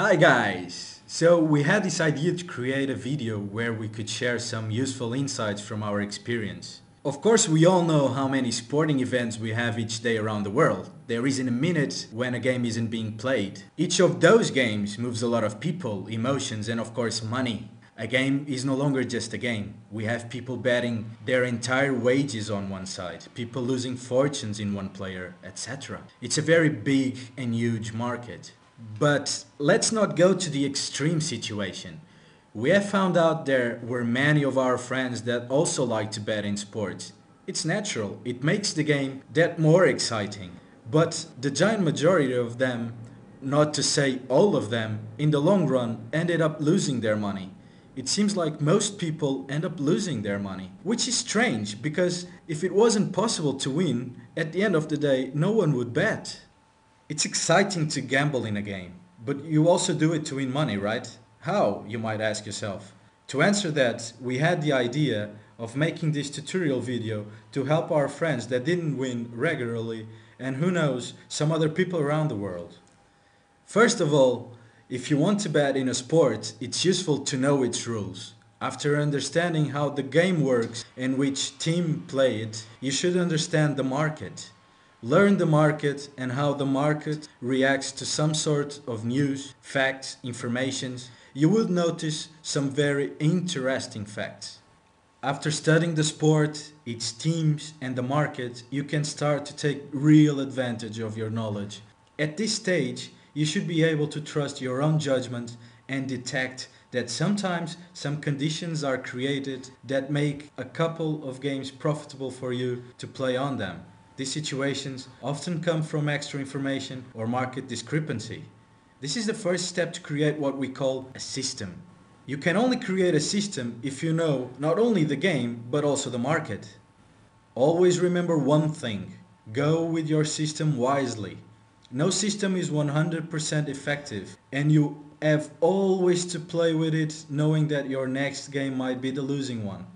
Hi guys! So we had this idea to create a video where we could share some useful insights from our experience. Of course, we all know how many sporting events we have each day around the world. There isn't a minute when a game isn't being played. Each of those games moves a lot of people, emotions, and of course money. A game is no longer just a game. We have people betting their entire wages on one side, people losing fortunes in one player, etc. It's a very big and huge market. But let's not go to the extreme situation. We have found out there were many of our friends that also like to bet in sports. It's natural, it makes the game that more exciting. But the giant majority of them, not to say all of them, in the long run ended up losing their money. It seems like most people end up losing their money, which is strange because if it wasn't possible to win, at the end of the day, no one would bet. It's exciting to gamble in a game, but you also do it to win money, right? How, you might ask yourself. To answer that, we had the idea of making this tutorial video to help our friends that didn't win regularly and who knows, some other people around the world. First of all, if you want to bet in a sport, it's useful to know its rules. After understanding how the game works and which team play it, you should understand the market. Learn the market and how the market reacts to some sort of news, facts, informations. You will notice some very interesting facts. After studying the sport, its teams and the market, you can start to take real advantage of your knowledge. At this stage, you should be able to trust your own judgment and detect that sometimes some conditions are created that make a couple of games profitable for you to play on them. These situations often come from extra information or market discrepancy. This is the first step to create what we call a system. You can only create a system if you know not only the game but also the market. Always remember one thing: go with your system wisely. No system is 100% effective and you have always to play with it knowing that your next game might be the losing one.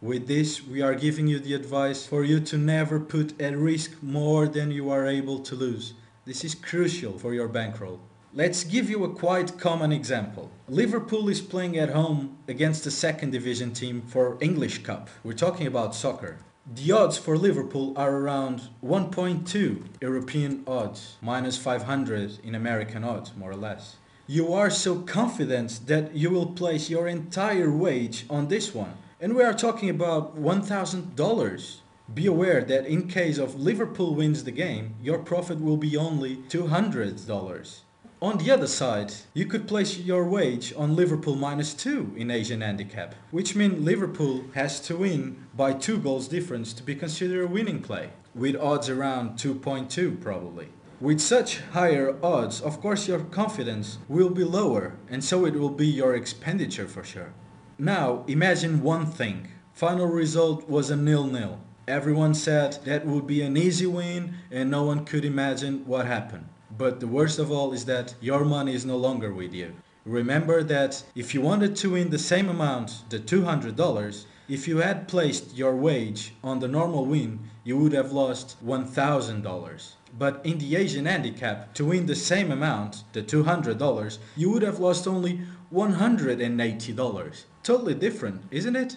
With this, we are giving you the advice for you to never put at risk more than you are able to lose. This is crucial for your bankroll. Let's give you a quite common example. Liverpool is playing at home against the second division team for English Cup. We're talking about soccer. The odds for Liverpool are around 1.2 European odds, minus 500 in American odds, more or less. You are so confident that you will place your entire wage on this one. And we are talking about $1,000. Be aware that in case of Liverpool wins the game, your profit will be only $200. On the other side, you could place your wage on Liverpool -2 in Asian Handicap, which means Liverpool has to win by 2 goals difference to be considered a winning play, with odds around 2.2 probably. With such higher odds, of course your confidence will be lower, and so it will be your expenditure for sure. Now imagine one thing. Final result was a 0-0. Everyone said that would be an easy win and no one could imagine what happened. But the worst of all is that your money is no longer with you. Remember that if you wanted to win the same amount, the $200, if you had placed your wage on the normal win, you would have lost $1,000. But in the Asian Handicap, to win the same amount, the $200, you would have lost only $180. Totally different, isn't it?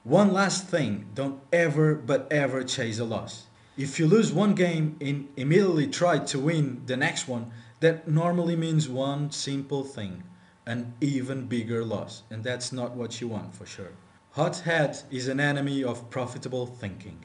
One last thing, don't ever but ever chase a loss. If you lose one game and immediately try to win the next one, that normally means one simple thing: an even bigger loss. And that's not what you want for sure. Hot head is an enemy of profitable thinking.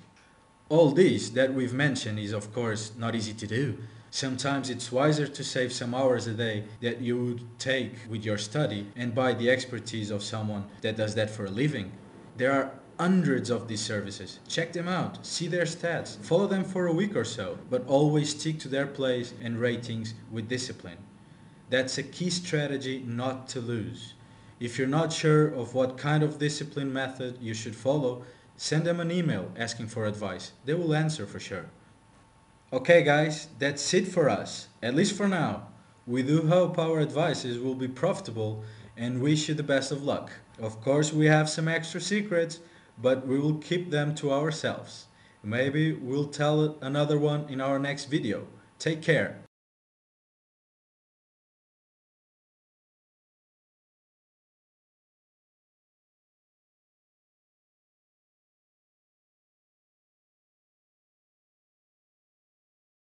All this that we've mentioned is of course not easy to do. Sometimes it's wiser to save some hours a day that you would take with your study and buy the expertise of someone that does that for a living. There are hundreds of these services. Check them out, see their stats, follow them for a week or so, but always stick to their plays and ratings with discipline. That's a key strategy not to lose. If you're not sure of what kind of discipline method you should follow, send them an email asking for advice. They will answer for sure. Okay guys, that's it for us, at least for now. We do hope our advices will be profitable and wish you the best of luck. Of course we have some extra secrets, but we will keep them to ourselves. Maybe we'll tell another one in our next video. Take care.